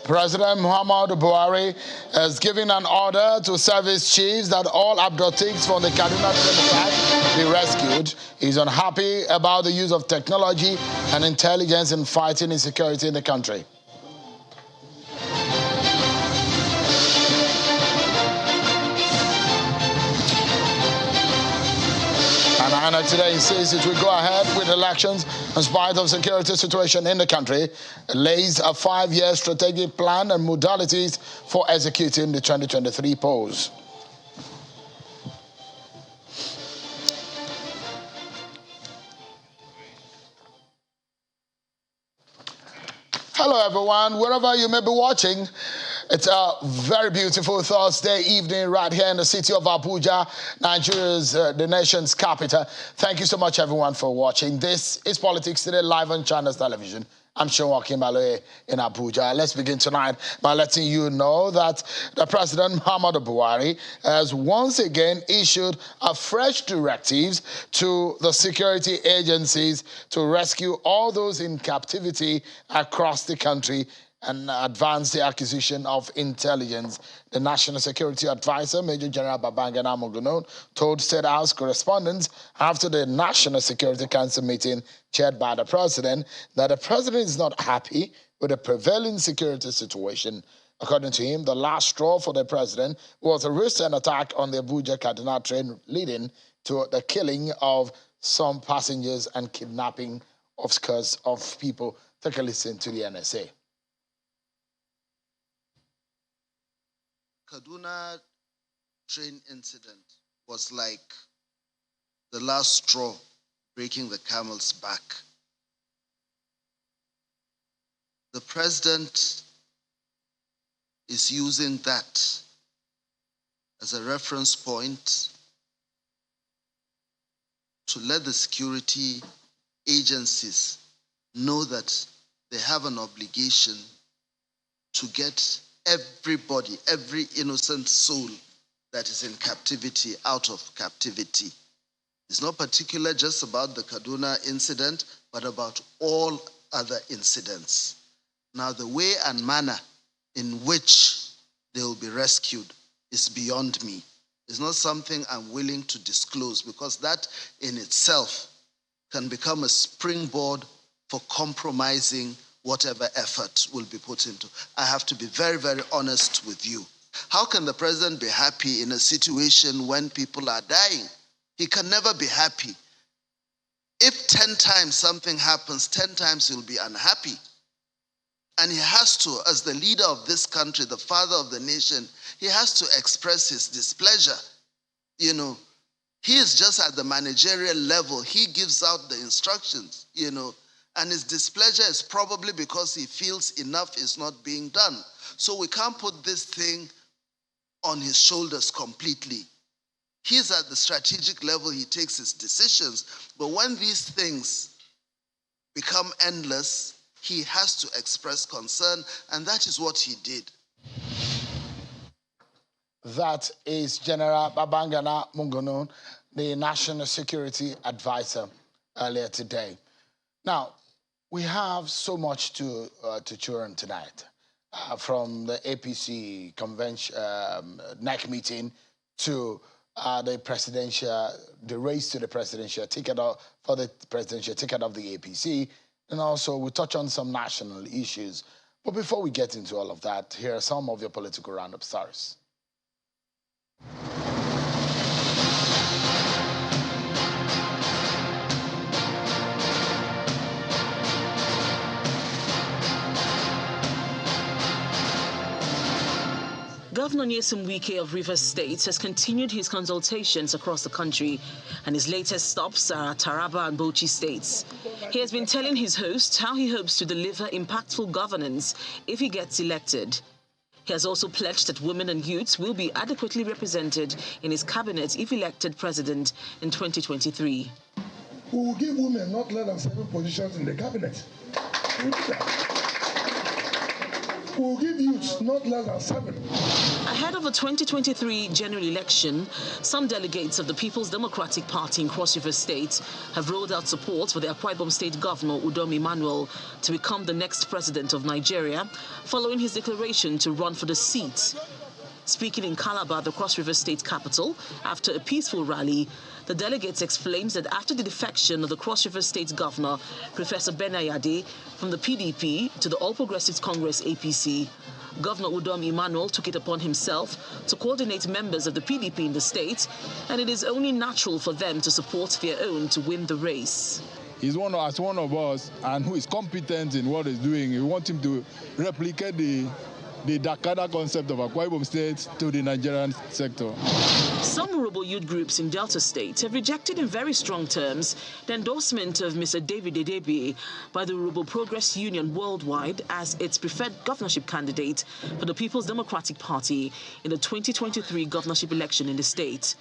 President Muhammadu Buhari has given an order to service chiefs that all abductees from the Kaduna train attack be rescued. He's unhappy about the use of technology and intelligence in fighting insecurity in the country. And INEC today insists it will go ahead with elections in spite of security situation in the country. It lays a 5-year strategic plan and modalities for executing the 2023 polls. Hello everyone, wherever you may be watching. It's a very beautiful Thursday evening right here in the city of Abuja, Nigeria's, the nation's capital. Thank you so much everyone for watching. This is Politics Today live on Channels Television. I'm Sean Kimbaloe in Abuja. Let's begin tonight by letting you know that the President Muhammadu Buhari has once again issued a fresh directives to the security agencies to rescue all those in captivity across the country and advance the acquisition of intelligence. The National Security Advisor, Major General Babangana Mogonon, told State House correspondents after the National Security Council meeting chaired by the President that the President is not happy with the prevailing security situation. According to him, the last straw for the President was a recent attack on the Abuja-Kaduna train leading to the killing of some passengers and kidnapping of scores of people. Take a listen to the NSA. Kaduna train incident was like the last straw breaking the camel's back. The President is using that as a reference point to let the security agencies know that they have an obligation to get everybody, every innocent soul that is in captivity out of captivity. It's not particular just about the Kaduna incident, but about all other incidents. Now, the way and manner in which they will be rescued is beyond me. It's not something I'm willing to disclose because that in itself can become a springboard for compromising whatever effort will be put into. I have to be very, very honest with you. How can the President be happy in a situation when people are dying? He can never be happy. If 10 times something happens, 10 times he'll be unhappy. And he has to, as the leader of this country, the father of the nation, he has to express his displeasure. You know, he is just at the managerial level. He gives out the instructions, you know, and his displeasure is probably because he feels enough is not being done. So we can't put this thing on his shoulders completely. He's at the strategic level, he takes his decisions. But when these things become endless, he has to express concern, and that is what he did. That is General Babangana Mogonon, the National Security Advisor, earlier today. Now, we have so much to chew on tonight, from the APC convention, NEC meeting to the race to the presidential ticket for the presidential ticket of the APC, and also we'll touch on some national issues. But before we get into all of that, here are some of your political roundup stories. Governor Nyesom Wike of Rivers State has continued his consultations across the country, and his latest stops are Taraba and Bauchi states. He has been telling his hosts how he hopes to deliver impactful governance if he gets elected. He has also pledged that women and youths will be adequately represented in his cabinet if elected president in 2023. We will give women not less than 7 positions in the cabinet. We will give youths not less than 7. Ahead of the 2023 general election, some delegates of the People's Democratic Party in Cross River State have rolled out support for the Akwa Ibom State Governor Udom Emmanuel to become the next president of Nigeria, following his declaration to run for the seat. Speaking in Calabar, the Cross River State capital, after a peaceful rally, the delegates explained that after the defection of the Cross River State Governor, Professor Ben Ayade, from the PDP to the All Progressives Congress APC, Governor Udom Emmanuel took it upon himself to coordinate members of the PDP in the state, and it is only natural for them to support their own to win the race. He's one of us, and who is competent in what he's doing. We want him to replicate the Dakada concept of Akwa Ibom State to the Nigerian sector. Some Urhobo youth groups in Delta State have rejected in very strong terms the endorsement of Mr. David Edebe by the Urhobo Progress Union worldwide as its preferred governorship candidate for the People's Democratic Party in the 2023 governorship election in the state.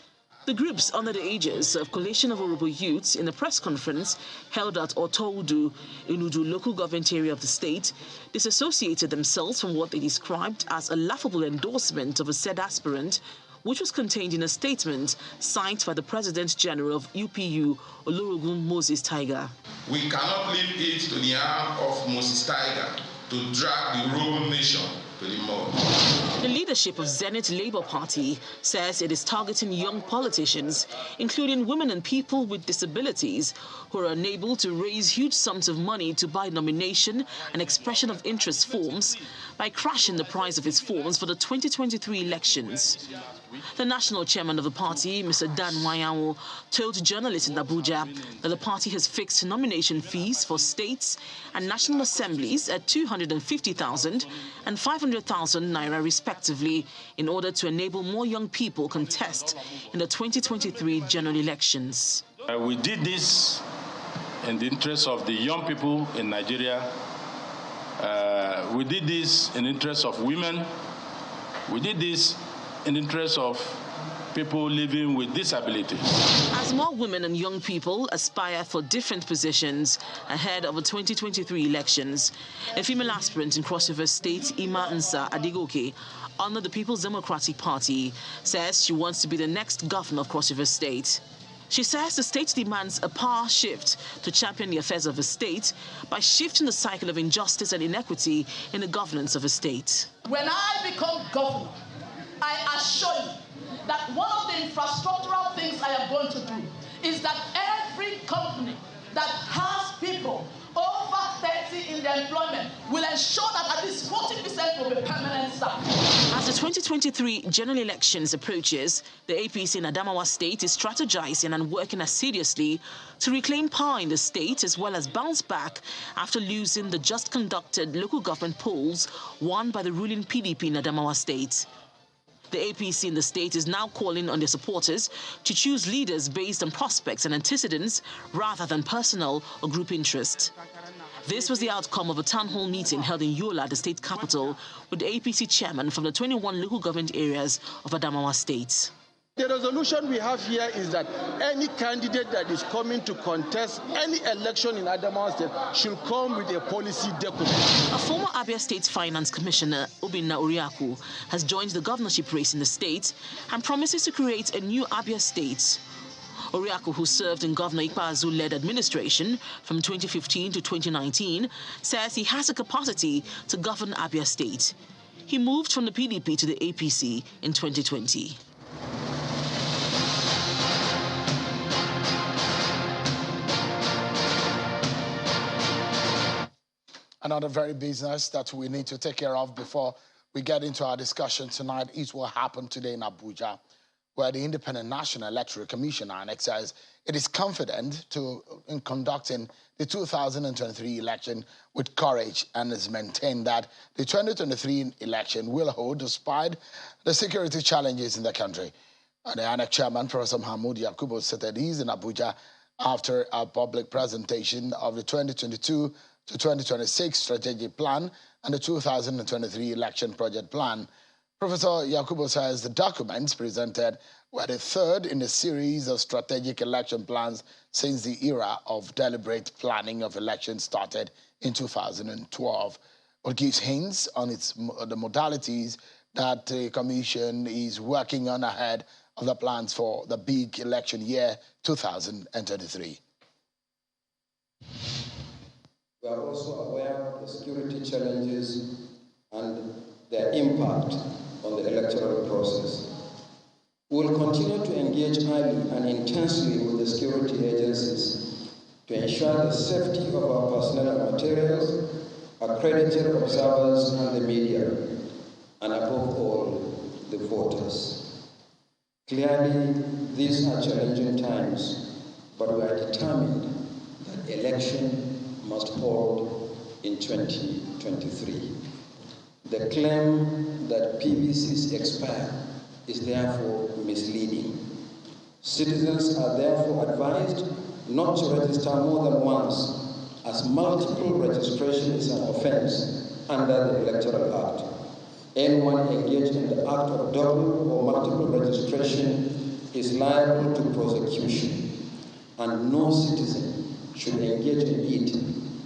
The groups, under the aegis of Coalition of Urhobo Youths, in a press conference held at Otoudu, in Udu local government area of the state, disassociated themselves from what they described as a laughable endorsement of a said aspirant, which was contained in a statement signed by the President General of UPU, Olusegun Moses Tiger. We cannot leave it to the arm of Moses Tiger to drag the Urhobo nation to the mud. The leadership of Zenith Labour Party says it is targeting young politicians, including women and people with disabilities, who are unable to raise huge sums of money to buy nomination and expression of interest forms, by crashing the price of its forms for the 2023 elections. The national chairman of the party, Mr. Dan Wayanwo, told journalists in Abuja that the party has fixed nomination fees for states and national assemblies at 250,000 and 500,000 naira respectively, in order to enable more young people contest in the 2023 general elections. We did this in the interest of the young people in Nigeria. We did this in the interest of women. We did this in the interest of people living with disabilities. As more women and young people aspire for different positions ahead of the 2023 elections, a female aspirant in Cross River State, Ima Nsa Adigoke, under the People's Democratic Party, says she wants to be the next governor of Cross River State. She says the state demands a power shift to champion the affairs of the state by shifting the cycle of injustice and inequity in the governance of the state. When I become governor, I assure you that one of the infrastructural things I am going to do is that every company that has people over 30 in their employment will ensure that at least 40% will be permanent staff. As the 2023 general elections approaches, the APC in Adamawa State is strategizing and working assiduously to reclaim power in the state, as well as bounce back after losing the just conducted local government polls won by the ruling PDP in Adamawa State. The APC in the state is now calling on their supporters to choose leaders based on prospects and antecedents rather than personal or group interest. This was the outcome of a town hall meeting held in Yola, the state capital, with the APC chairman from the 21 local government areas of Adamawa State. The resolution we have here is that any candidate that is coming to contest any election in Adamawa State should come with a policy document. A former Abia State Finance Commissioner, Obinna Oriaku, has joined the governorship race in the state and promises to create a new Abia State. Oriaku, who served in Governor Ikpeazu-led administration from 2015 to 2019, says he has the capacity to govern Abia State. He moved from the PDP to the APC in 2020. Another very business that we need to take care of before we get into our discussion tonight is what happened today in Abuja, where the Independent National Electoral Commission, INEC, says it is confident in conducting the 2023 election with courage, and has maintained that the 2023 election will hold despite the security challenges in the country. The INEC chairman, Professor Mahmoud Yakubu, said he's in Abuja after a public presentation of the 2022 to 2026 strategic plan and the 2023 election project plan. Professor Yakubu says the documents presented were the third in a series of strategic election plans since the era of deliberate planning of elections started in 2012. What gives hints on the modalities that the commission is working on ahead of the plans for the big election year 2023. We are also aware of the security challenges and their impact on the electoral process. We will continue to engage early and intensely with the security agencies to ensure the safety of our personnel and materials, accredited observers and the media, and above all, the voters. Clearly, these are challenging times, but we are determined that election must hold in 2023. The claim that PVCs expire is therefore misleading. Citizens are therefore advised not to register more than once, as multiple registration is an offense under the Electoral Act. Anyone engaged in the act of double or multiple registration is liable to prosecution, and no citizen should engage in it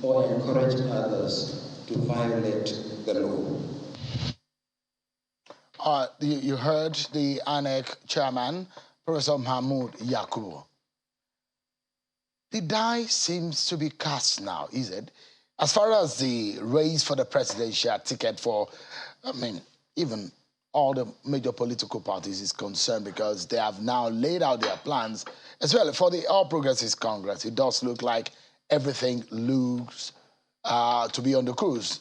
or encourage others to violate the law. You heard the ANEC chairman, Professor Mahmoud Yakubu. The die seems to be cast now, is it? As far as the race for the presidential ticket for, even all the major political parties is concerned, because they have now laid out their plans, as well for the All Progressives Congress. It does look like everything looks to be on the cruise.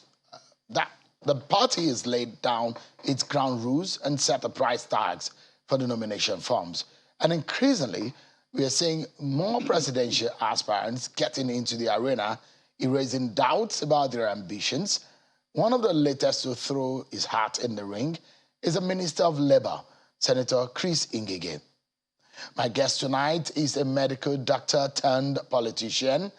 The party has laid down its ground rules and set the price tags for the nomination forms. And increasingly, we are seeing more presidential aspirants getting into the arena, erasing doubts about their ambitions. One of the latest to throw his hat in the ring is the Minister of Labour, Senator Chris Ngige. My guest tonight is a medical doctor turned politician.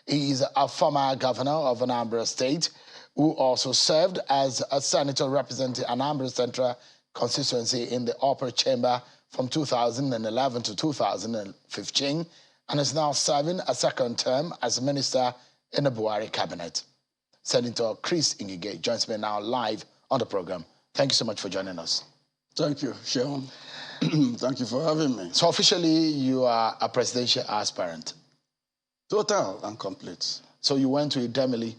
He is a former governor of Anambra State, who also served as a senator representing Anambra Central constituency in the upper chamber from 2011 to 2015, and is now serving a second term as minister in the Buhari cabinet. Senator Chris Ngige joins me now live on the program. Thank you so much for joining us. Thank you, Sean. Thank you for having me. So officially, you are a presidential aspirant. Total and complete. So you went to Idemili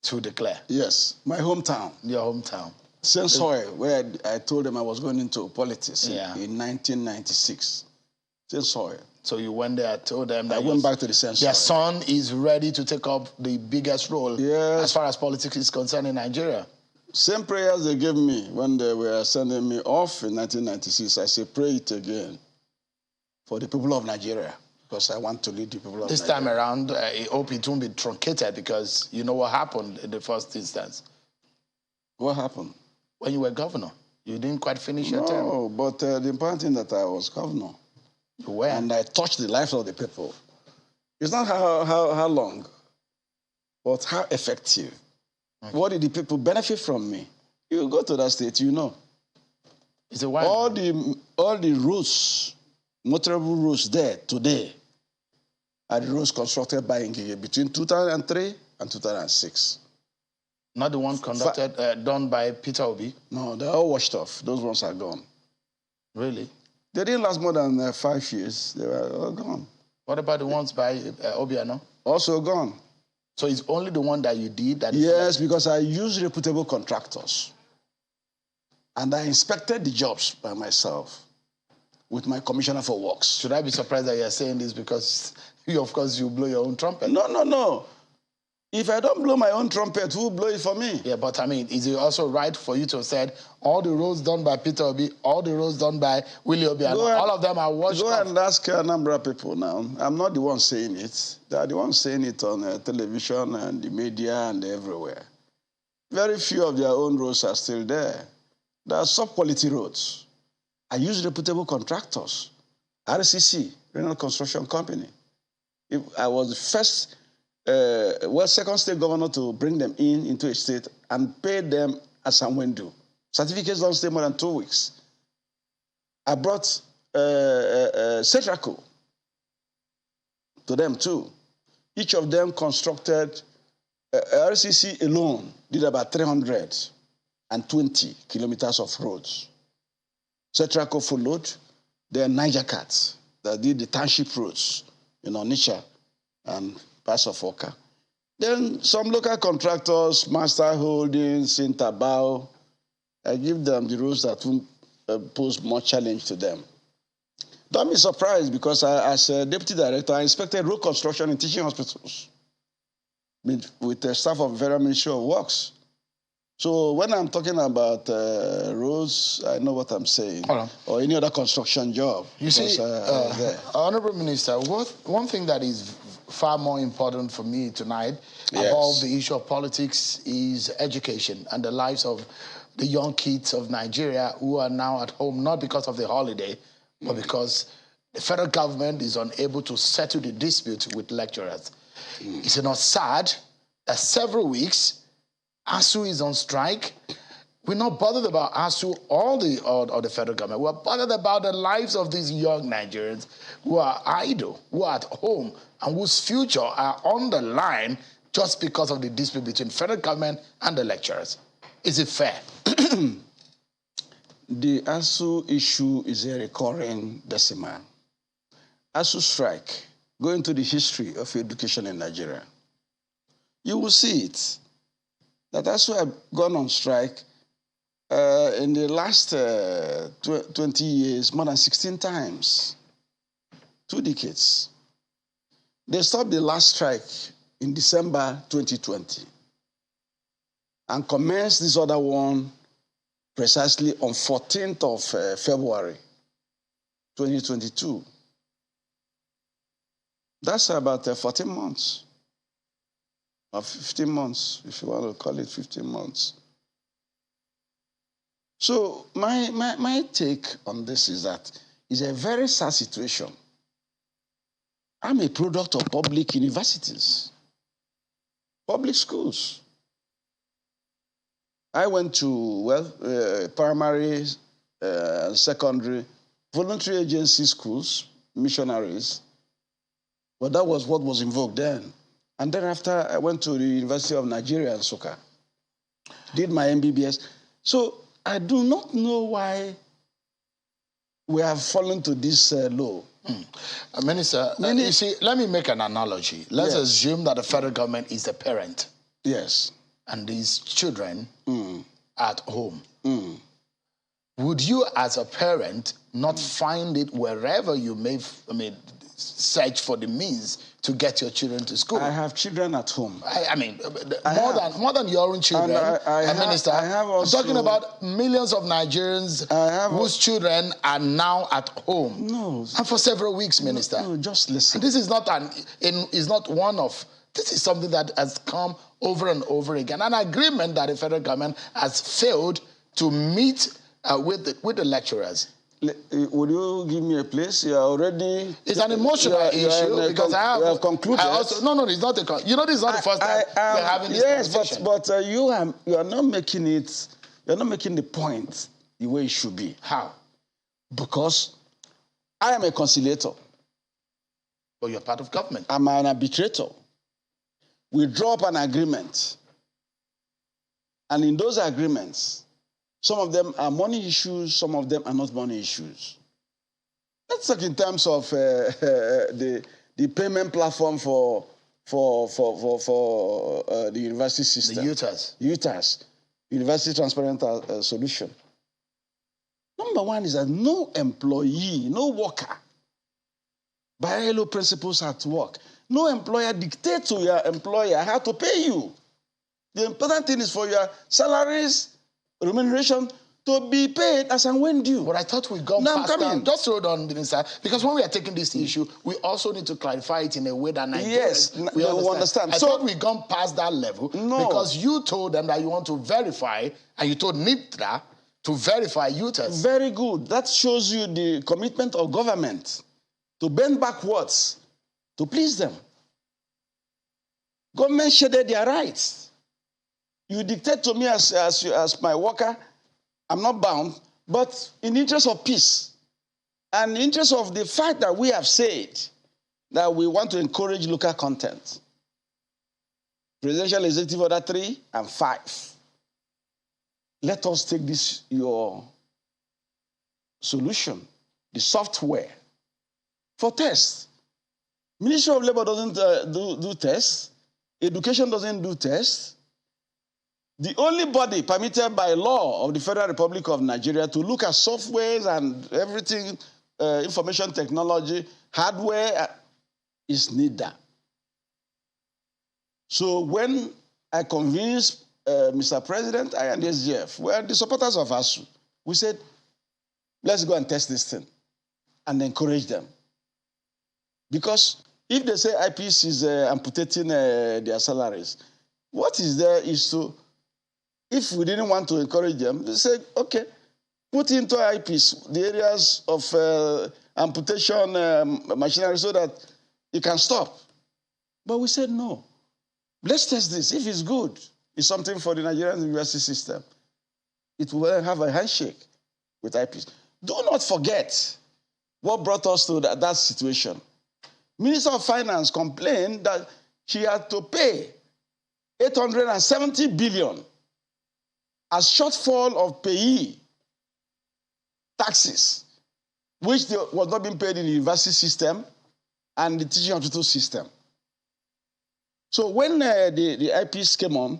to declare? Yes, my hometown. Your hometown. Same soil where I told them I was going into politics in 1996. Same soil. So you went there, told them that I went back to the same soil. Their son is ready to take up the biggest role as far as politics is concerned in Nigeria. Same prayers they gave me when they were sending me off in 1996. I say, pray it again for the people of Nigeria, because I want to lead the people of Nigeria. This time around, I hope it won't be truncated, because you know what happened in the first instance. What happened? When you were governor, you didn't quite finish your term. No, but the important thing that I was governor. You were. And I touched the lives of the people. It's not how long, but how effective. Okay. What did the people benefit from me? You go to that state, you know. It's a while. All the routes, motorable routes there today are the routes constructed by Ngige between 2003 and 2006. Not the one conducted, done by Peter Obi? No, they're all washed off. Those ones are gone. Really? They didn't last more than 5 years. They were all gone. What about the ones by Obiano? Also gone. So it's only the one that you did? Yes, because I used reputable contractors. And I inspected the jobs by myself with my commissioner for works. Should I be surprised that you're saying this because, of course, you blow your own trumpet? No. If I don't blow my own trumpet, who will blow it for me? Yeah, but is it also right for you to have said all the roads done by Peter Obi, all the roads done by Willie Obi, and all of them are washed off? Go and ask Anambra people now. I'm not the one saying it. They are the ones saying it on television and the media and everywhere. Very few of their own roads are still there. There are sub-quality roads. I use reputable contractors. RCC, Renal Construction Company. I was the first second state governor to bring them into a state and pay them as and when due. Certificates don't stay more than 2 weeks. I brought Cetraco to them too. Each of them constructed, RCC alone did about 300. 120 kilometers of roads. Cetraco followed, then Niger Cats that did the township roads in Onitsha and parts of Oka. Then some local contractors, Master Holdings, Intabao, I give them the roads that won't pose much challenge to them. Don't be surprised because as a deputy director, I inspected road construction in teaching hospitals with the staff of the Federal Ministry of Works. So when I'm talking about roads, I know what I'm saying. Or any other construction job. You see, Honorable Minister, one thing that is far more important for me tonight above the issue of politics is education and the lives of the young kids of Nigeria who are now at home, not because of the holiday, but because the federal government is unable to settle the dispute with lecturers. Is it not sad that several weeks ASU is on strike? We're not bothered about ASU or the federal government. We're bothered about the lives of these young Nigerians who are idle, who are at home, and whose future are on the line just because of the dispute between federal government and the lecturers. Is it fair? The ASU issue is a recurring decimal. ASU strike, go into the history of education in Nigeria. You will see it. That ASU have gone on strike in the last 20 years, more than 16 times. 2 decades. They stopped the last strike in December 2020 and commenced this other one precisely on 14th of February 2022. That's about 14 months. Or 15 months, if you want to call it 15 months. So my take on this is that it's a very sad situation. I'm a product of public universities, public schools. I went to, primary, secondary, voluntary agency schools, missionaries, but that was what was invoked then. And then after, I went to the University of Nigeria in Nsukka, did my MBBS. So I do not know why we have fallen to this low. Minister, you see, let me make an analogy. Let's assume that the federal government is the parent. Yes. And these children at home. Would you, as a parent, not find it wherever you may, search for the means to get your children to school? I have children at home. More than your own children. Minister, I'm talking about millions of Nigerians whose children are now at home. No. And for several weeks, Minister. No, just listen. And this is not one of. This is something that has come over and over again. An agreement that the federal government has failed to meet with the lecturers. Would you give me a place? You are already... It's an emotional issue because I have concluded. No, it's not a... You know, this is not the first time we're having this conversation. But you are not making it... You're not making the point the way it should be. How? Because I am a conciliator. But you're part of government. I'm an arbitrator. We draw up an agreement. And in those agreements, some of them are money issues, some of them are not money issues. Let's talk in terms of the payment platform for the university system. The UTAS. UTAS, University Transparent Solution. Number one is that no employee, no worker, by ILO principles at work, no employer dictates to your employer how to pay you. The important thing is for your salaries, remuneration, to be paid as and when due. But I thought we'd gone past that. Just hold on, Minister, because when we are taking this issue, we also need to clarify it in a way that Nigerians understand. I thought we'd gone past that level because you told them that you want to verify, and you told NIPTRA to verify UTAS. Very good. That shows you the commitment of government to bend backwards to please them. Government shaded their rights. You dictate to me as my worker, I'm not bound, but in the interest of peace and in the interest of the fact that we have said that we want to encourage local content. Presidential Executive Order 3 and 5. let us take this, your solution, the software, for tests. Ministry of Labor doesn't do tests. Education doesn't do tests. The only body permitted by law of the Federal Republic of Nigeria to look at softwares and everything, information technology, hardware, is NIDA. So when I convinced Mr. President, I and the SGF, were the supporters of ASU, we said, let's go and test this thing and encourage them. Because if they say IPC is amputating their salaries, what is there is to, if we didn't want to encourage them, they said, okay, put into IPs the areas of amputation machinery so that it can stop. But we said, no, let's test this. If it's good, it's something for the Nigerian university system. It will have a handshake with IPs. Do not forget what brought us to that situation. Minister of Finance complained that she had to pay 870 billion as shortfall of payee taxes, which was not being paid in the university system and the teaching hospital system. So when the IPs came on,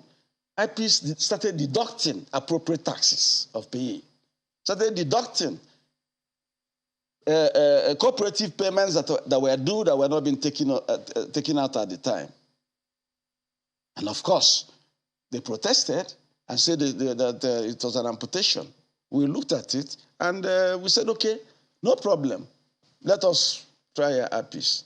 IPs started deducting appropriate taxes of payee, started deducting cooperative payments that were due that were not being taken out at the time. And of course, they protested and said that it was an amputation. We looked at it and we said, okay, no problem. Let us try IPs.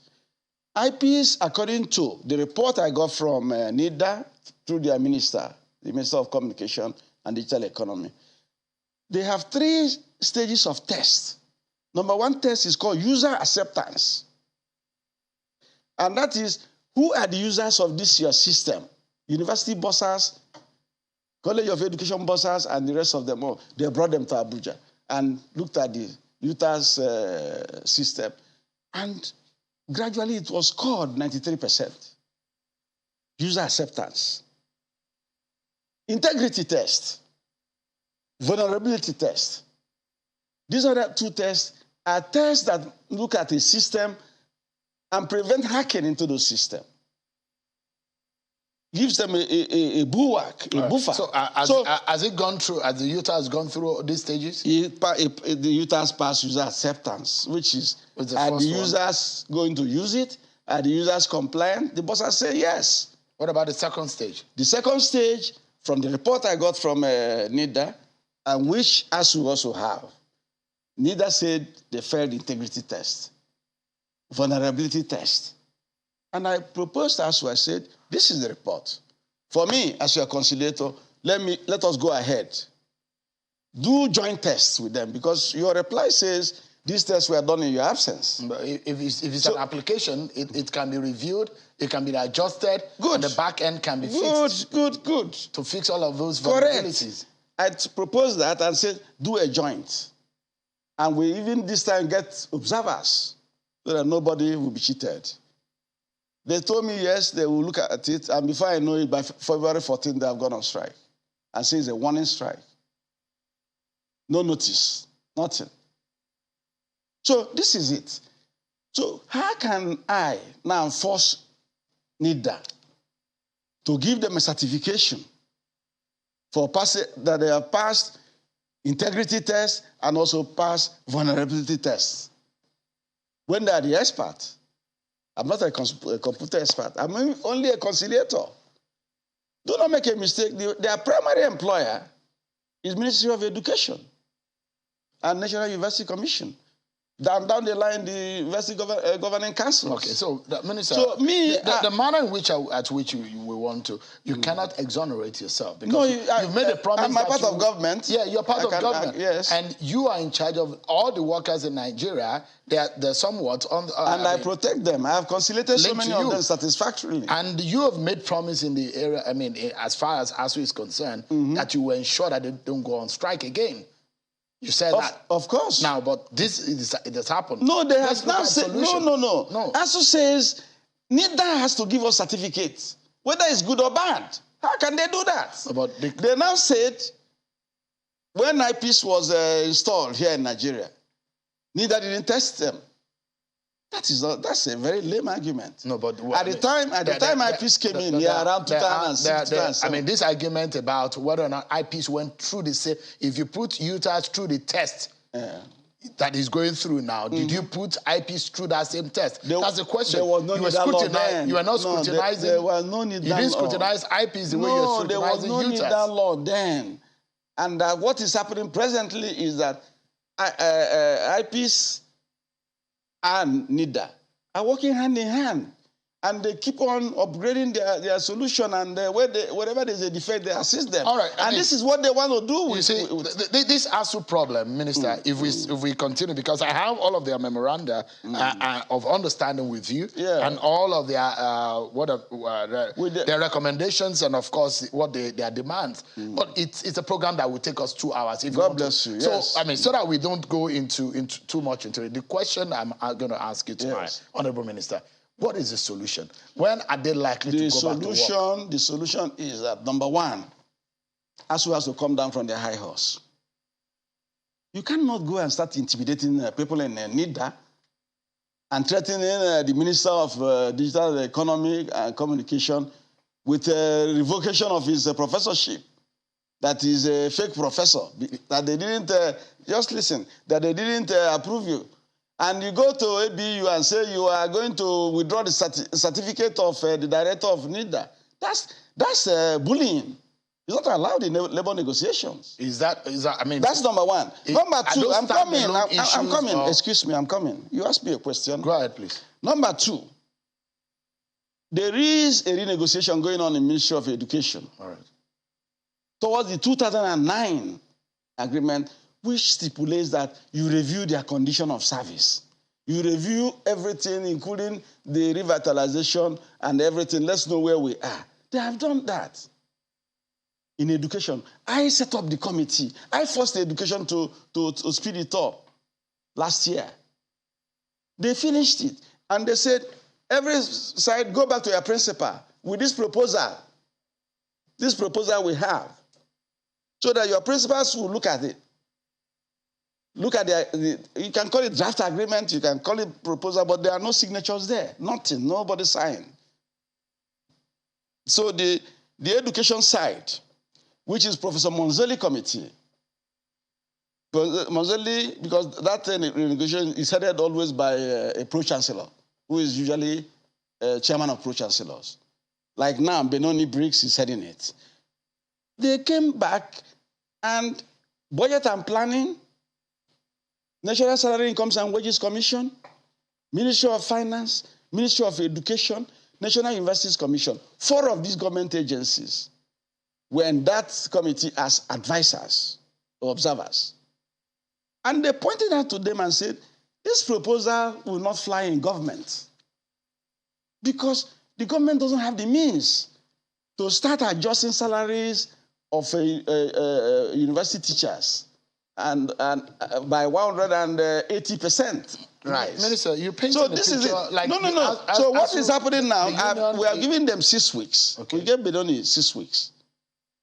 IPs, according to the report I got from NIDA through their minister, the Minister of Communication and Digital Economy, they have 3 stages of tests. Number 1 test is called user acceptance. And that is, who are the users of this your system? University bursars, College of Education bursars, and the rest of them all. They brought them to Abuja and looked at the UTAS system. And gradually it was scored 93%. User acceptance. Integrity test. Vulnerability test. These other 2 tests are tests that look at a system and prevent hacking into the system. Gives them a bulwark, a buffer. So has it gone through, has the UTAS has gone through these stages? The UTAS passed user acceptance, which is, are the users going to use it? Are the users compliant? The bosses say yes. What about the second stage? The second stage, from the report I got from NIDA, and which ASU also have, NIDA said they failed integrity test, vulnerability test. And I proposed to ASU, I said, this is the report. For me, as your conciliator, let us go ahead. Do joint tests with them, because your reply says these tests were done in your absence. But if it's an application, it can be reviewed, it can be adjusted, and the back end can be fixed. Good. To fix all of those vulnerabilities. Correct. I proposed that and said, do a joint. And we even this time get observers so that nobody will be cheated. They told me, yes, they will look at it, and before I know it, by February 14th, they have gone on strike. And say it's a warning strike. No notice, nothing. So this is it. So how can I now force NIDA to give them a certification for that they have passed integrity tests and also passed vulnerability tests, when they are the expert? I'm not a computer expert. I'm only a conciliator. Do not make a mistake. Their primary employer is Ministry of Education and National University Commission. Down the line, the University Governing Council. Okay, so, Minister, so the manner in which at which you want to, you cannot exonerate yourself. Because you've made a promise. I'm a part of government. Yeah, you're part of government. Yes. And you are in charge of all the workers in Nigeria. They're somewhat on the... and I protect them. I have conciliated so many of them satisfactorily. And you have made promise in the area, I mean, as far as ASU is concerned, that you will ensure that they don't go on strike again. You said that. Of course. Now, but it has happened. No, they have now said, no. ASU says, NIDA has to give us certificates, whether it's good or bad. How can they do that? But they now said, when IPs was installed here in Nigeria, NIDA didn't test them. That's a very lame argument. No, but at the time IPs came in here around 2006, 2007. I mean, this argument about whether or not IPs went through the same, if you put UTAS through the test that is going through now, did you put IPs through that same test? That's the question. There was no need that law then. You were not scrutinizing. There was no need that law. You didn't scrutinize IPs the way you're scrutinizing UTAS. No, there was no need that law then. And what is happening presently is that IPs and NIDA are working hand in hand, and they keep on upgrading their solution, and wherever there's a defect, they assist them. All right, and this is what they want to do. You see, this ASU problem, Minister, if we continue, because I have all of their memoranda of understanding with you, and all of their their recommendations, and of course what their demands. But it's a program that will take us 2 hours. If God bless you. So I mean, so that we don't go into too much into it. The question I'm going to ask you tonight, Honourable Minister. What is the solution? When are they likely to go back to work? The solution is that, number one, ASU has to come down from their high horse. You cannot go and start intimidating people in NIDA and threatening the Minister of Digital Economy and Communication with revocation of his professorship. That is a fake professor. That they didn't, just listen, that they didn't approve you. And you go to ABU and say you are going to withdraw the certificate of the director of NIDA. That's bullying. It's not allowed in labor negotiations. Is that I mean... That's number one. Number two, I'm coming. Excuse me, I'm coming. You asked me a question. Go ahead, please. Number two, there is a renegotiation going on in the Ministry of Education. All right. Towards the 2009 agreement, which stipulates that you review their condition of service. You review everything, including the revitalization and everything. Let's know where we are. They have done that. In education, I set up the committee. I forced the education to speed it up last year. They finished it. And they said, every side, go back to your principal with this proposal we have, so that your principals will look at it. Look at you can call it draft agreement, you can call it proposal, but there are no signatures there. Nothing, nobody signed. So the education side, which is Professor Monzoli committee, Monzoli, because that negotiation is headed always by a pro-chancellor, who is usually chairman of pro-chancellors. Like now, Benoni Briggs is heading it. They came back and budget and planning, National Salary Incomes and Wages Commission, Ministry of Finance, Ministry of Education, National Universities Commission. 4 of these government agencies were in that committee as advisors or observers. And they pointed out to them and said, this proposal will not fly in government because the government doesn't have the means to start adjusting salaries of university teachers and by 180%. Right. Minister, you painted so this is it. Like no. So what is happening now, we are giving them 6 weeks. Okay. We gave Bedoni 6 weeks.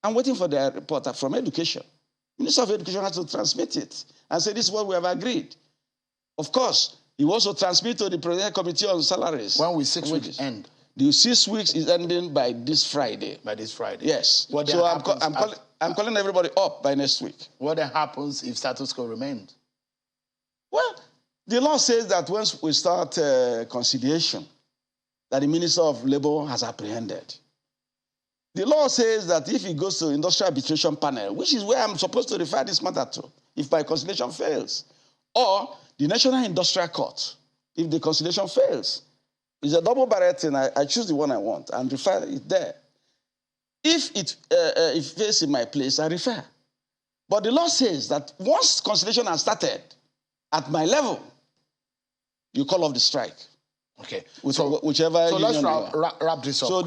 I'm waiting for their report from Education. Minister of Education has to transmit it and say, this is what we have agreed. Of course, he will also transmit to the Presidential Committee on Salaries. When will 6 weeks end? The 6 weeks is ending by this Friday. By this Friday? Yes. So I'm calling everybody up by next week. What then happens if status quo remains? Well, the law says that once we start conciliation, that the Minister of Labour has apprehended. The law says that if it goes to Industrial Arbitration Panel, which is where I'm supposed to refer this matter to, if my conciliation fails, or the National Industrial Court, if the conciliation fails, it's a double barrel thing. I choose the one I want and refer it there. If it fails in my place, I refer. But the law says that once conciliation has started at my level, you call off the strike. Okay. Whichever. So let's wrap this up. So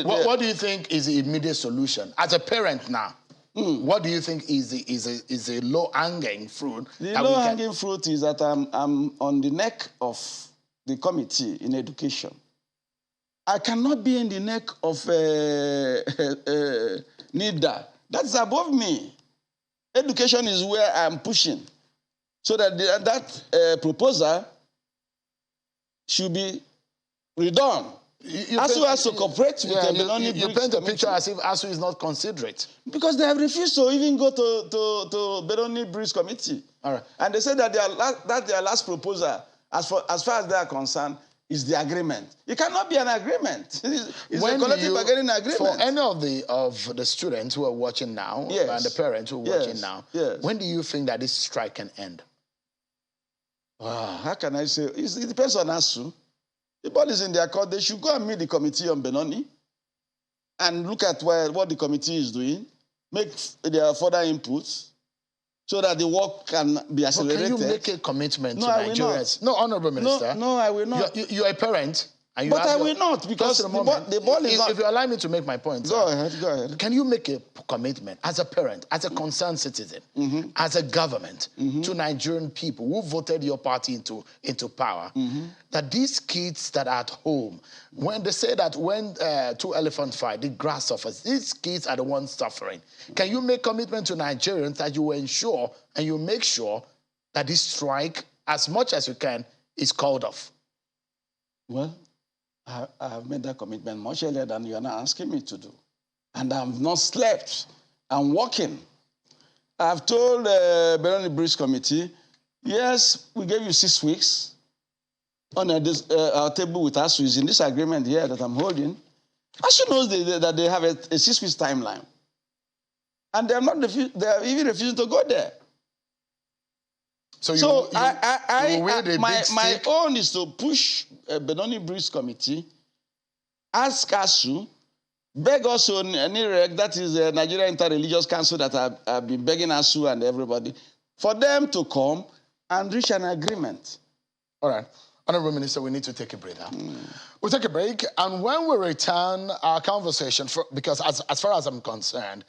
what do you think is the immediate solution as a parent now? What do you think is a low-hanging fruit? The low-hanging fruit is that I'm on the neck of the committee in education. I cannot be in the neck of NIDA. That's above me. Education is where I'm pushing. So that that proposal should be redone. ASU has to cooperate with the Benoni You paint a picture as if ASU is not considerate. Because they have refused to even go to Benoni Bridge Committee. All right. And they said that their last proposal, as far as they are concerned, is the agreement. It cannot be an agreement. It's a collective bargaining agreement. For any of the students who are watching now, and the parents who are watching now, when do you think that this strike can end? How can I say? It depends on ASU. The ball is in their court. They should go and meet the committee on Benoni and look at what the committee is doing, make their further inputs so that the work can be accelerated. But can you make a commitment to Nigerians? No, Honorable Minister. No, I will not. You're a parent. And but I will not, because the ball is not... If you allow me to make my point. Go ahead. Can you make a commitment as a parent, as a concerned citizen, as a government, to Nigerian people who voted your party into power, that these kids that are at home, when they say that when two elephants fight, the grass suffers, these kids are the ones suffering. Can you make commitment to Nigerians that you will ensure and you make sure that this strike, as much as you can, is called off? Well, I have made that commitment much earlier than you are now asking me to do. And I've not slept. I'm working. I've told the Benoni Bridge Committee, yes, we gave you 6 weeks on our table with ASU is in this agreement here that I'm holding. ASU knows that they have a 6 weeks timeline. And they are even refusing to go there. My own is to push Benoni Bridge Committee, ask ASU, beg also NIREC, that is the Nigeria Interreligious Council that have been begging ASU and everybody, for them to come and reach an agreement. All right. Honorable Minister, we need to take a break now. We'll take a break, and when we return, our conversation, because as far as I'm concerned,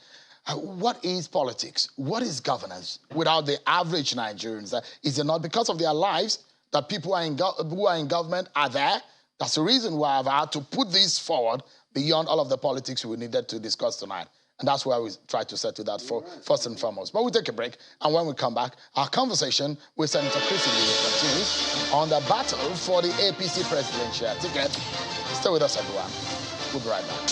what is politics? What is governance without the average Nigerians? Is it not because of their lives that people who are in government are there? That's the reason why I've had to put this forward beyond all of the politics we needed to discuss tonight. And that's why we try to settle that first and foremost. But we'll take a break, and when we come back, our conversation with Senator Chris continues on the battle for the APC presidential ticket. Stay with us, everyone. We'll be right back.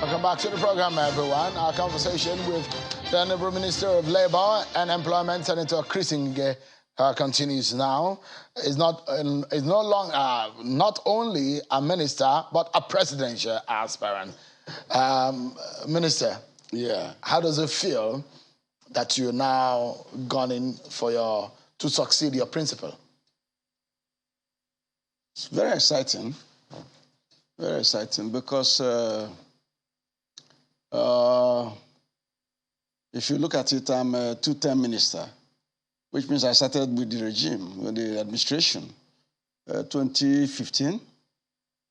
Welcome back to the program, everyone. Our conversation with the Honorable Minister of Labour and Employment, Senator Chris continues now. Is not only a minister, but a presidential aspirant. Minister, how does it feel that you're now gunning for to succeed your principal? It's very exciting because. If you look at it, I'm a two-term minister, which means I started with the regime, with the administration, 2015,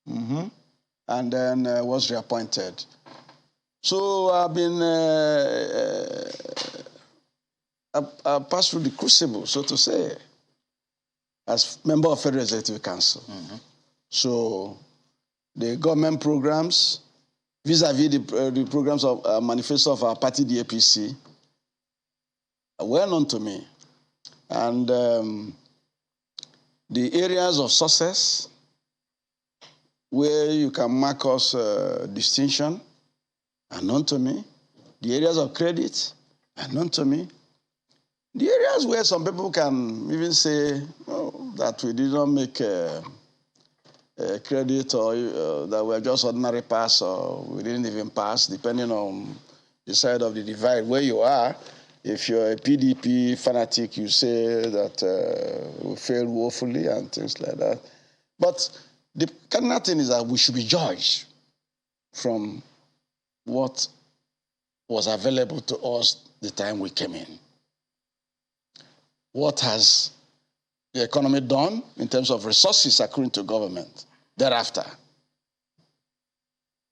and then was reappointed. So I've been, I passed through the crucible, so to say, as member of Federal Executive Council. So the government programs, vis-a-vis the programs of manifesto of our party, the APC, are well known to me. And the areas of success where you can mark us distinction are known to me. The areas of credit are known to me. The areas where some people can even say that we did not make credit or that we're just ordinary pass or we didn't even pass, depending on the side of the divide where you are. If you're a PDP fanatic, you say that we failed woefully and things like that. But the cardinal thing is that we should be judged from what was available to us the time we came in. What has the economy done in terms of resources accruing to government thereafter?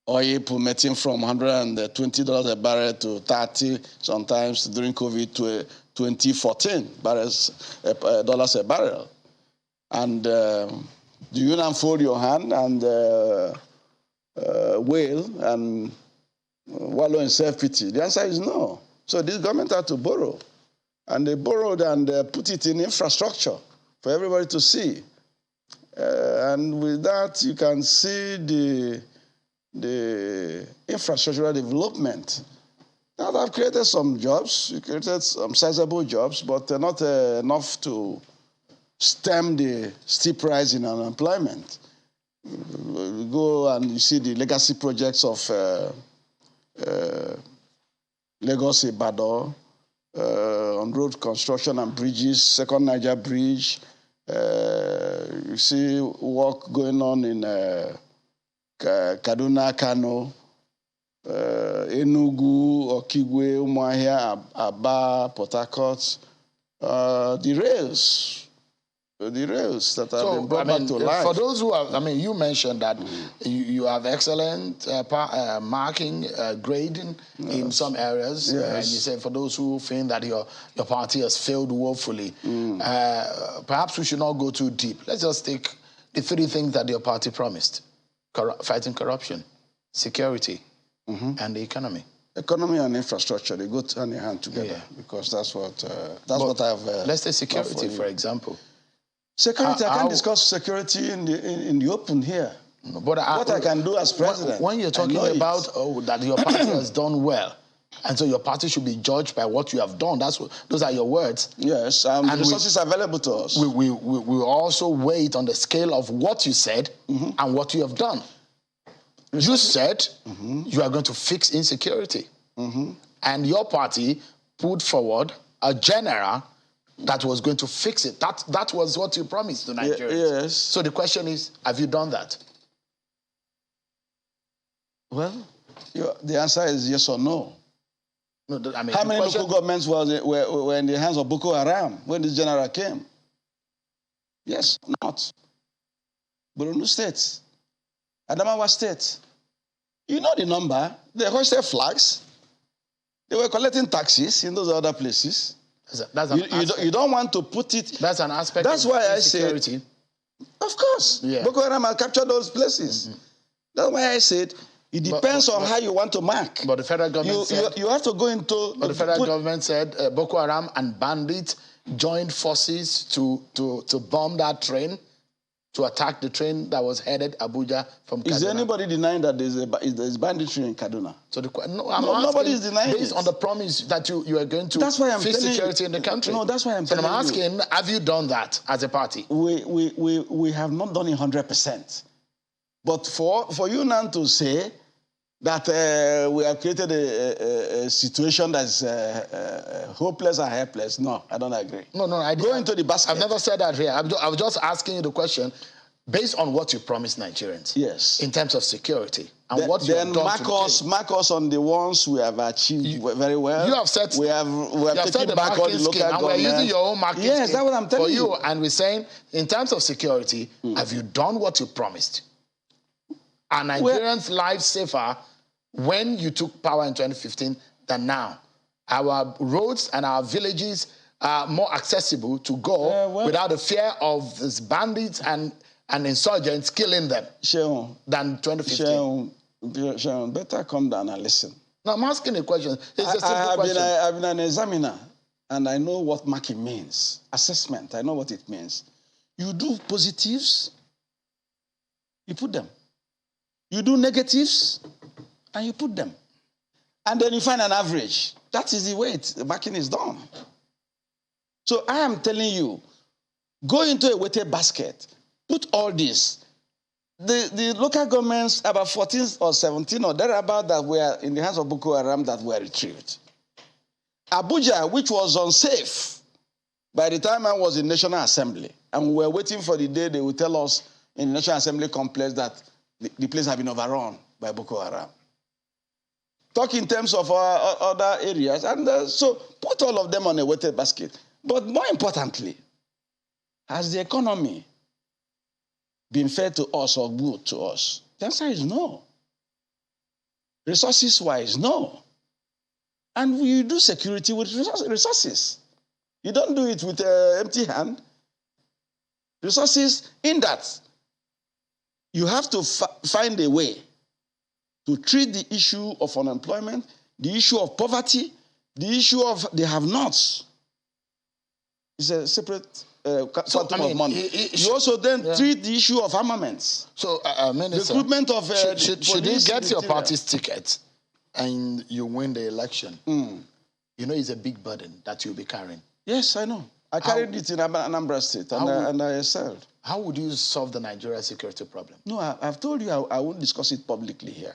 Oil plummeting from $120 a barrel to $30, sometimes during COVID to 2014 dollars a barrel. And do you now fold your hand and wail and wallow in self-pity? The answer is no. So this government had to borrow. And they borrowed and put it in infrastructure for everybody to see. And with that, you can see the infrastructural development. Now, they've created some jobs, you created some sizable jobs, but they're not enough to stem the steep rise in unemployment. You go and you see the legacy projects of Lagos Ibadan, on road construction and bridges, Second Niger Bridge. You see work going on in Kaduna, Kano, Enugu, Okigwe, Umuahia, Aba, Port Harcourt. The rails that have been brought back to life. For those who have, you mentioned that you have excellent marking, grading in some areas. Yes. And you said for those who think that your party has failed woefully, perhaps we should not go too deep. Let's just take the 3 things that your party promised. Fighting corruption, security, and the economy. Economy and infrastructure, they go hand in hand together, because that's what I've... let's take security, for example. Security, I can't discuss security in the open here. But what I can do as president... When you're talking about that your party has done well, and so your party should be judged by what you have done, those are your words. Yes, and the resources available to us. We also weigh it on the scale of what you said and what you have done. You said you are going to fix insecurity. And your party put forward a general that was going to fix it. That was what you promised to Nigerians. Yes. So the question is, have you done that? Well, the answer is yes or no. No, how many local governments were in the hands of Boko Haram when this general came? Yes, not. Borno State, Adamawa State. You know the number. They hoisted flags. They were collecting taxes in those other places. You don't want to put it... That's an aspect That's of why insecurity. I said... Of course. Yeah. Boko Haram has captured those places. That's why I said it depends on how you want to mark. But the federal government said... You have to go into... But the federal government said Boko Haram and bandits joined forces to bomb that train, to attack the train that was headed Abuja from Kaduna. Is there anybody denying that there's banditry in Kaduna? So nobody is denying based on the promise that you are going to fix security in the country. No, that's why I'm telling you. So I'm asking, have you done that as a party? We have not done it 100%. But for you now to say that we have created a situation that's hopeless and helpless, no, I don't agree. No, I go into the basket. I've never said that here. I was just asking you the question based on what you promised Nigerians. Yes. In terms of security and what you have done mark us on the ones we have achieved very well. You have said we have taken back all the local government. And we're using your own marking scheme. Yes, that's what I'm telling you. And we're saying, in terms of security, have you done what you promised? Are Nigerians' lives safer when you took power in 2015 than now? Our roads and our villages are more accessible to go without the fear of these bandits and insurgents killing them than 2015. Sharon, better come down and listen. No, I'm asking a question. It's a simple question. I've been an examiner, and I know what marking means. Assessment, I know what it means. You do positives, you put them. You do negatives, and you put them. And then you find an average. That is the way the marking is done. So I am telling you, go into a weighted basket, put all this. The local governments, about 14 or 17 or thereabout, that were in the hands of Boko Haram that were retrieved. Abuja, which was unsafe, by the time I was in National Assembly, and we were waiting for the day they would tell us in the National Assembly complex that the place had been overrun by Boko Haram. Talk in terms of other areas, and so put all of them on a weighted basket. But more importantly, has the economy been fair to us or good to us? The answer is no. Resources-wise, no. And you do security with resources. You don't do it with an empty hand. Resources in that you have to find a way to treat the issue of unemployment, the issue of poverty, the issue of the have-nots. It's a separate quantum of money. You also then treat the issue of armaments. So, Minister, recruitment of should you get your party's ticket and you win the election, you know it's a big burden that you'll be carrying. Yes, I know. I carried it in Anambra State, and I excelled. How would you solve the Nigeria security problem? No, I've told you I won't discuss it publicly here.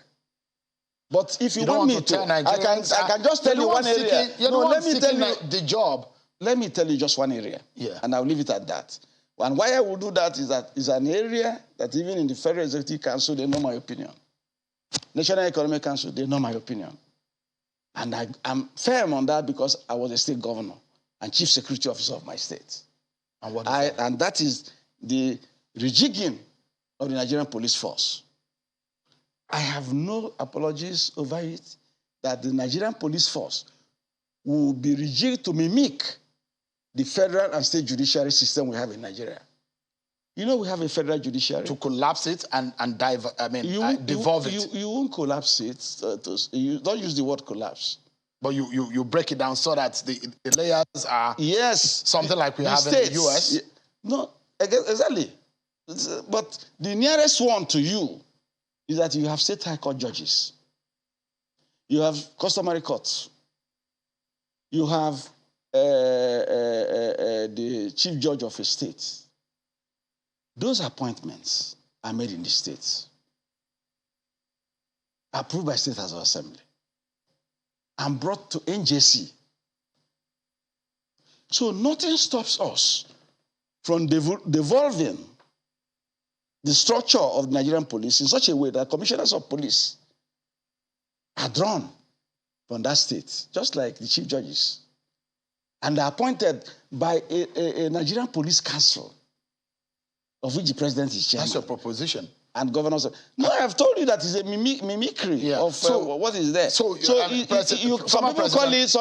But if you want me to, I can just tell you one area. Let me tell you the job. Let me tell you just one area. Yeah. And I'll leave it at that. And why I will do that is that it's an area that even in the Federal Executive Council, they know my opinion. National Economic Council, they know my opinion. And I'm firm on that because I was a state governor and chief security officer of my state. And what and that is the rejigging of the Nigerian police force. I have no apologies over it that the Nigerian police force will be rejigged to mimic the federal and state judiciary system we have in Nigeria. You know we have a federal judiciary. To collapse it and devolve it. You won't collapse it. You don't use the word collapse. But you break it down so that the layers are something like we have states, in the US. No, exactly. But the nearest one to you is that you have state high court judges. You have customary courts. You have the chief judge of a state. Those appointments are made in the states, approved by State House of Assembly, and brought to NJC. So nothing stops us from devolving the structure of the Nigerian police in such a way that commissioners of police are drawn from that state, just like the chief judges, and are appointed by a Nigerian police council, of which the president is chairman. That's your proposition. And governors. No, I've told you that it's a mimicry of what is there. Some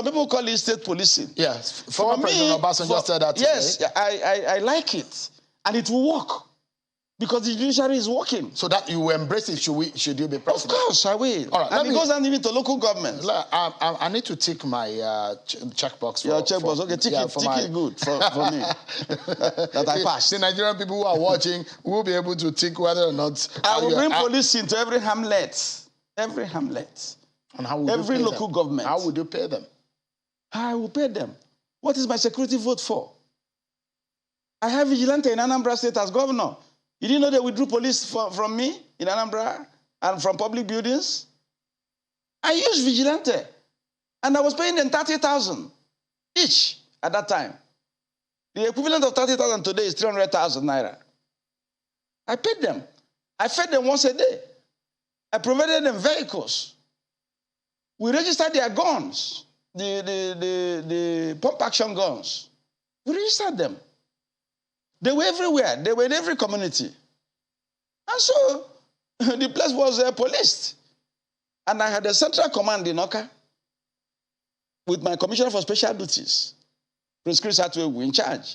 people call it state policing. Yes. Former President Obasanjo said that today. Yes, I like it. And it will work. Because the judiciary is working. So that you will embrace it, should you be president? Of course, I will. All right, and it goes down even to local governments. I need to tick my checkbox. Your checkbox, okay, tick it good for me. that I passed. The Nigerian people who are watching will be able to tick whether or not... I will bring police into every hamlet. Every hamlet. And how would every you pay local them? Government. How would you pay them? I will pay them. What is my security vote for? I have vigilante in Anambra State as governor. You didn't know they withdrew police from me in Anambra and from public buildings? I used vigilante. And I was paying them 30,000 each at that time. The equivalent of 30,000 today is 300,000 naira. I paid them. I fed them once a day. I provided them vehicles. We registered their guns, the pump action guns. We registered them. They were everywhere. They were in every community. And so the place was policed. And I had a central command in Oka with my commissioner for special duties, Prince Chris Atwegu, in charge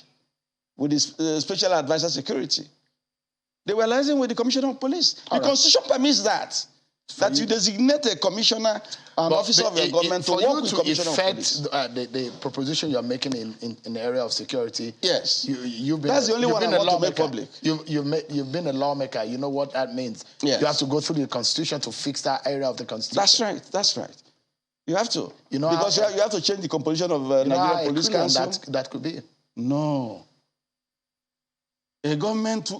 with his special advisor security. They were liaising with the commissioner of police. The Constitution permits that you designate a commissioner, an officer of your government to work with commissioner of police. The proposition you're making in the area of security. Yes. That's the only one I want to make public. You've been a lawmaker. You know what that means. Yes. You have to go through the Constitution to fix that area of the Constitution. That's right. That's right. You have to. You know because you have to change the composition of Nigerian Police Council. That could be. No. A government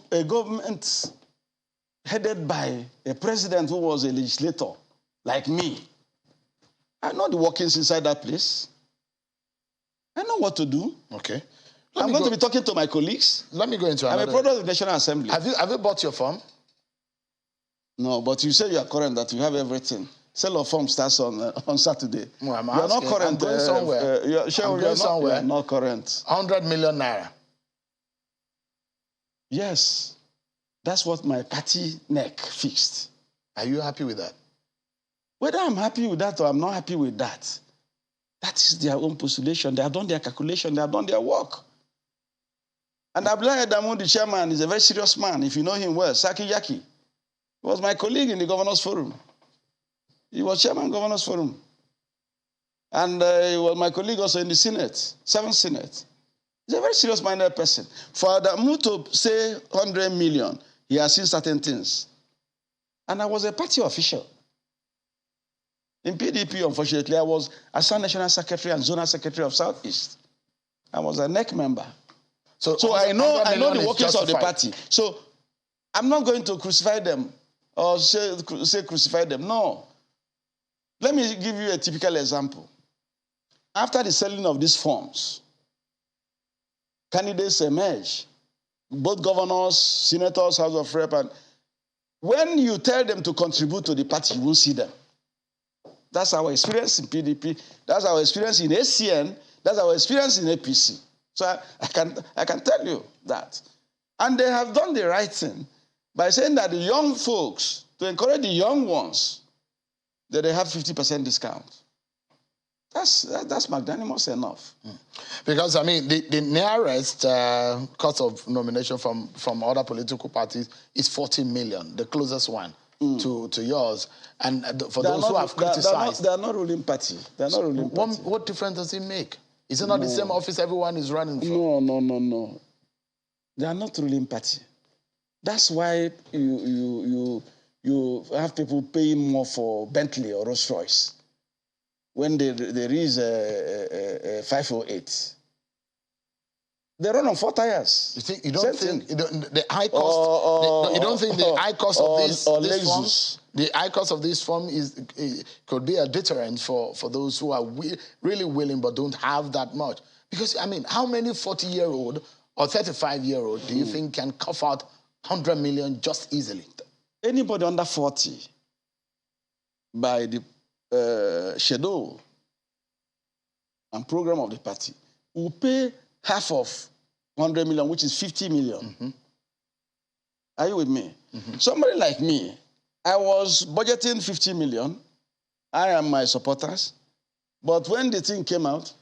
headed by a president who was a legislator, like me. I know the workings inside that place. I know what to do. Okay. I'm going to be talking to my colleagues. Let me go into another. I'm a product of the National Assembly. Have you bought your form? No, but you say you are current, that you have everything. Sale of form starts on Saturday. Well, you are not current. I'm going somewhere. You are not current. 100 million naira. Yes. That's what my party neck fixed. Are you happy with that? Whether I'm happy with that or I'm not happy with that, that is their own postulation. They have done their calculation. They have done their work. And Abdullahi Adamu, the chairman, is a very serious man. If you know him well, Saki Yaki. He was my colleague in the Governors Forum. He was chairman Governors Forum. And he was my colleague also in the Senate, 7th Senate. He's a very serious-minded person. For the move to say 100 million, he has seen certain things. And I was a party official. In PDP, unfortunately, I was Assistant National Secretary and Zonal Secretary of Southeast. I was a NEC member. So I know the workings of the party. So I'm not going to crucify them or say crucify them. No. Let me give you a typical example. After the selling of these forms, candidates emerge, both governors, senators, House of Rep, and when you tell them to contribute to the party, you won't see them. That's our experience in PDP. That's our experience in ACN. That's our experience in APC. So I can tell you that. And they have done the right thing by saying that the young folks, to encourage the young ones, that they have 50% discount. That's magnanimous enough. Because, I mean, the nearest cost of nomination from other political parties is 40 million, the closest one to yours. And for those who have criticized... They are not ruling party. They are not ruling party. What difference does it make? Is it not the same office everyone is running for? No. They are not ruling party. That's why you have people paying more for Bentley or Rolls Royce when there is a 508. They run on 4 tires. You don't think the high cost? You don't think the high cost of this form, the high cost of this form could be a deterrent for those who are really willing but don't have that much? Because I mean, how many 40-year-old or 35-year-old do you think can cough out 100 million just easily? Anybody under 40, by the schedule and program of the party, will pay half of 100 million, which is 50 million. Are you with me? Somebody like me, I was budgeting 50 million. I am my supporters. But when the thing came out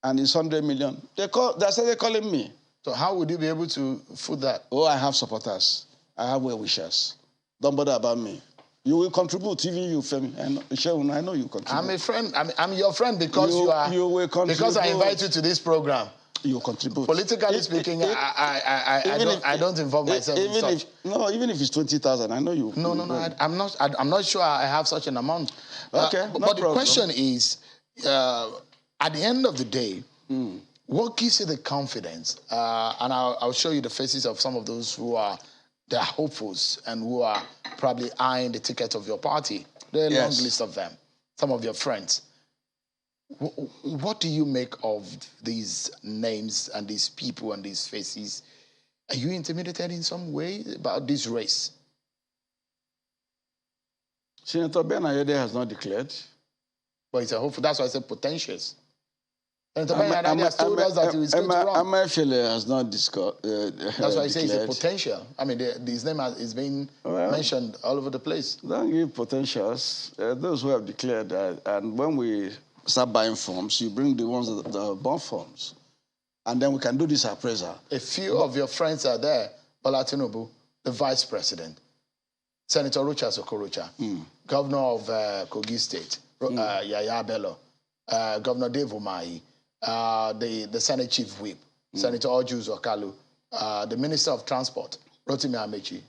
and it's 100 million, they started calling me. So how would you be able to foot that? Oh, I have supporters. I have well-wishers. Don't bother about me. You will contribute, even you, Femi. I know you contribute. I'm a friend. I'm your friend because you will contribute. Because I invite you to this program. You contribute. Politically speaking, I don't involve myself in such. Even if it's 20,000, I know you. No. I'm not sure I have such an amount. Okay, but the question is, at the end of the day, what gives you the confidence? And I'll show you the faces of some of those who are hopefuls and who are probably eyeing the ticket of your party. There are a long list of them. Some of your friends. What do you make of these names and these people and these faces? Are you intimidated in some way about this race? Senator Ben Ayode has not declared. But it's a hopeful. That's why I said potentials. Senator Ben Ayode has told us that he was going to run. Amaefele has not discussed. That's why I say it's a potential. I mean, his name is being mentioned all over the place. Don't give potentials. Those who have declared, and when we start buying forms, you bring the ones that are bought forms. And then we can do this appraisal. A few of your friends are there. Bola Tinubu, the vice president. Senator Rochas Okorocha, governor of Kogi State, Yaya Bello, Governor Dave Umahi, the Senate Chief Whip, Senator Ojus Okalu, the Minister of Transport, Rotimi Amechi.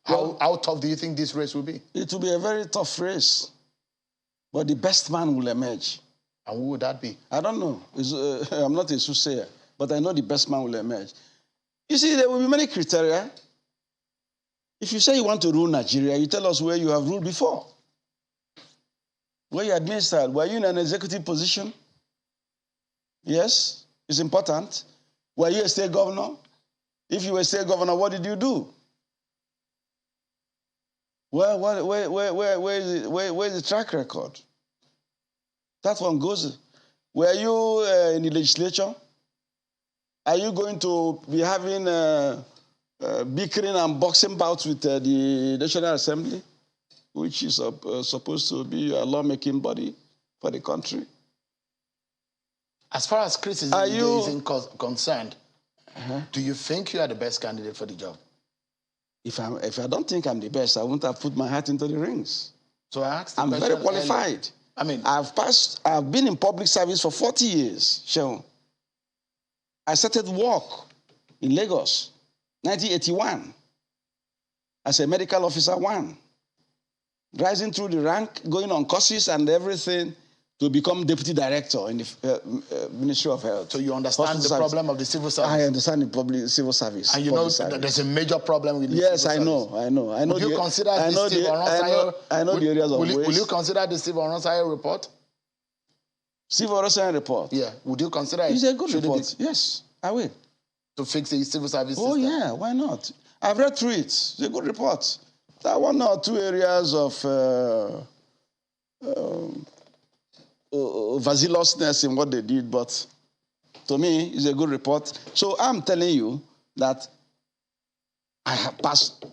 How tough do you think this race will be? It will be a very tough race. But the best man will emerge. And who would that be? I don't know. I'm not a soothsayer, but I know the best man will emerge. You see, there will be many criteria. If you say you want to rule Nigeria, you tell us where you have ruled before. Where you administered. Were you in an executive position? Yes, it's important. Were you a state governor? If you were a state governor, what did you do? Where is the track record? That one goes. Were you in the legislature? Are you going to be having bickering and boxing bouts with the National Assembly, which is supposed to be a lawmaking body for the country? As far as criticism is concerned, do you think you are the best candidate for the job? If I don't think I'm the best, I wouldn't have put my hat into the rings. So I asked the I'm question very qualified. earlier. I mean, I've been in public service for 40 years, Sean. I started work in Lagos, 1981, as a medical officer 1, rising through the rank, going on courses and everything to become deputy director in the Ministry of Health. So you understand the problem of the civil service? I understand the public civil service. And you know that there's a major problem with the civil service? Yes, I know. I know. Would you consider the Steve Oronsayo? I know the areas of waste. Will you consider the Steve Oronsayo report? Steve Oronsayo report? Yeah. Would you consider it? It's a good report. Yes, I will. To fix the civil service system? Oh, yeah, why not? I've read through it. It's a good report. There are 1 or 2 areas of vacillousness in what they did, but to me, it's a good report. So I'm telling you that I have passed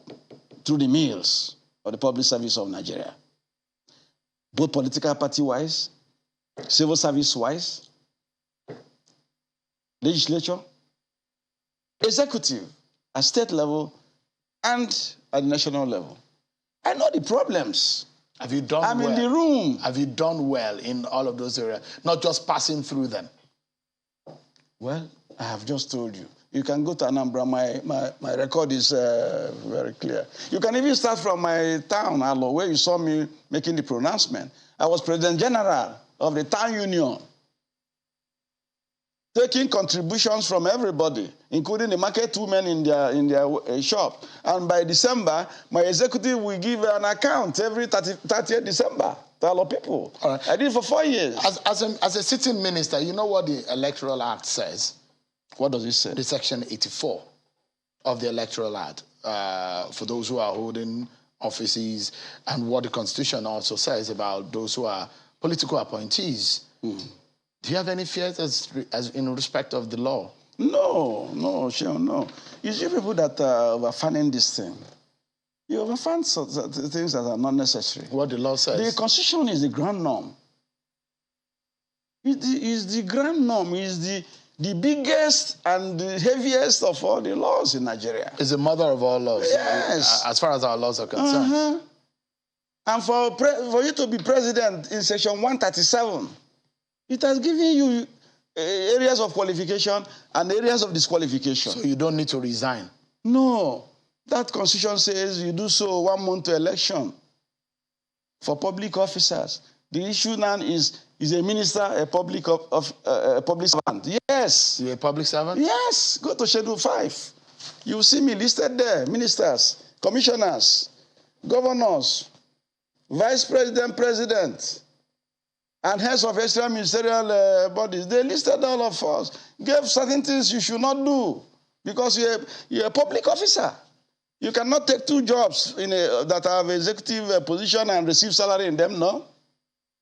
through the mills of the public service of Nigeria, both political party-wise, civil service-wise, legislature, executive, at state level, and at the national level. I know the problems. Have you done well? I'm in the room. Have you done well in all of those areas, not just passing through them? Well, I have just told you. You can go to Anambra. My record is very clear. You can even start from my town, Alo, where you saw me making the pronouncement. I was President General of the town union, taking contributions from everybody, including the market women in their shop. And by December, my executive will give an account every 30th December to all people. All right. I did it for 4 years. As a sitting minister, you know what the Electoral Act says? What does it say? The Section 84 of the Electoral Act, for those who are holding offices, and what the Constitution also says about those who are political appointees. Do you have any fears as in respect of the law? No, Sean, no. It's you people that are overfanning this thing. You overfan things that are not necessary. What the law says? The Constitution is the grand norm. It is the grand norm. It is the biggest and the heaviest of all the laws in Nigeria. It's the mother of all laws. Yes. As far as our laws are concerned. And for you to be president in Section 137, it has given you areas of qualification and areas of disqualification. So you don't need to resign? No. That Constitution says you do so 1 month to election for public officers. The issue now is a minister a public servant? Yes. You're a public servant? Yes. Go to Schedule 5. You will see me listed there. Ministers, commissioners, governors, vice president, president, and heads of extra ministerial bodies. They listed all of us, gave certain things you should not do because you're a public officer. You cannot take 2 jobs that have executive position and receive salary in them, no?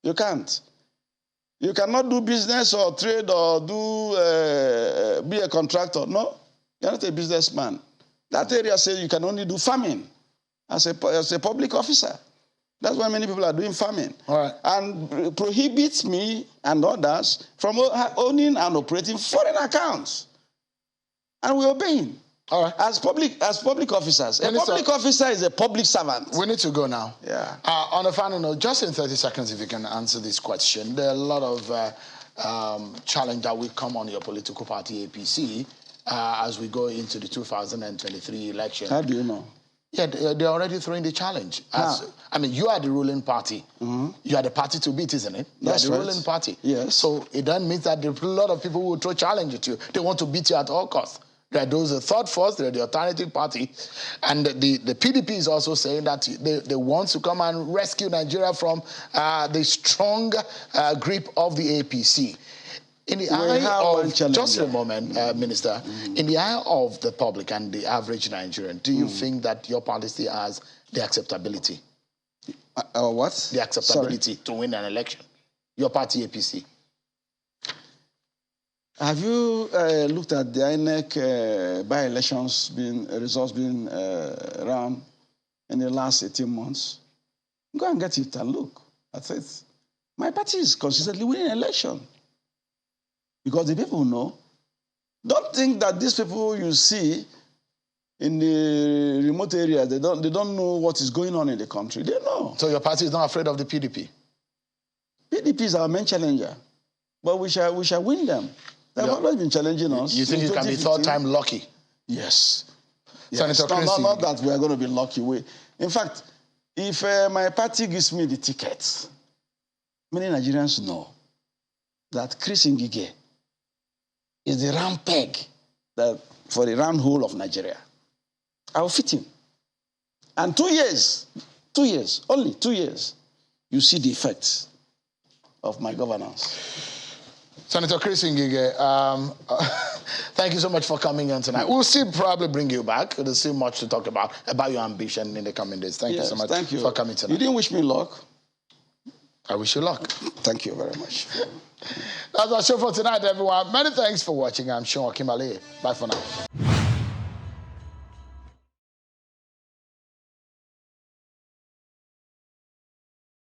You can't. You cannot do business or trade or be a contractor, no? You're not a businessman. That area says you can only do farming as a public officer. That's why many people are doing farming. All right. And prohibits me and others from owning and operating foreign accounts. And we're obeying. All right. As public officers. A public officer is a public servant. We need to go now. Yeah. On a final note, just in 30 seconds, if you can answer this question. There are a lot of challenge that will come on your political party, APC, as we go into the 2023 election. How do you know? Yeah, they're already throwing the challenge. I mean, you are the ruling party. You are the party to beat, isn't it? You are the ruling party. Yes. So it then means that a lot of people will throw challenge at you. They want to beat you at all costs. There are those, the third force, they're the alternative party. And the PDP is also saying that they want to come and rescue Nigeria from the strong grip of the APC. In the eye of, just a moment, Minister, in the eye of the public and the average Nigerian, do you think that your policy has the acceptability? What? The acceptability to win an election. Your party, APC. Have you looked at the INEC by-elections results being around in the last 18 months? Go and get it and look at it. My party is consistently winning election. Because the people know. Don't think that these people you see in the remote areas, they don't know what is going on in the country. They know. So your party is not afraid of the PDP? PDP is our main challenger, but we shall win them. They have always been challenging us. You think it can be third time lucky? Yes. Senator not that we are going to be lucky. In fact, if my party gives me the ticket, many Nigerians know that Chris Ngige is the round peg for the round hole of Nigeria. I will fit him. And 2 years, only 2 years, you see the effects of my governance. Senator Chris Ngige, thank you so much for coming on tonight. We'll still probably bring you back. There's still much to talk about your ambition in the coming days. Thank you so much for coming tonight. You didn't wish me luck. I wish you luck. Thank you very much. That's our show for tonight, everyone. Many thanks for watching. I'm Sean Kimale. Bye for now.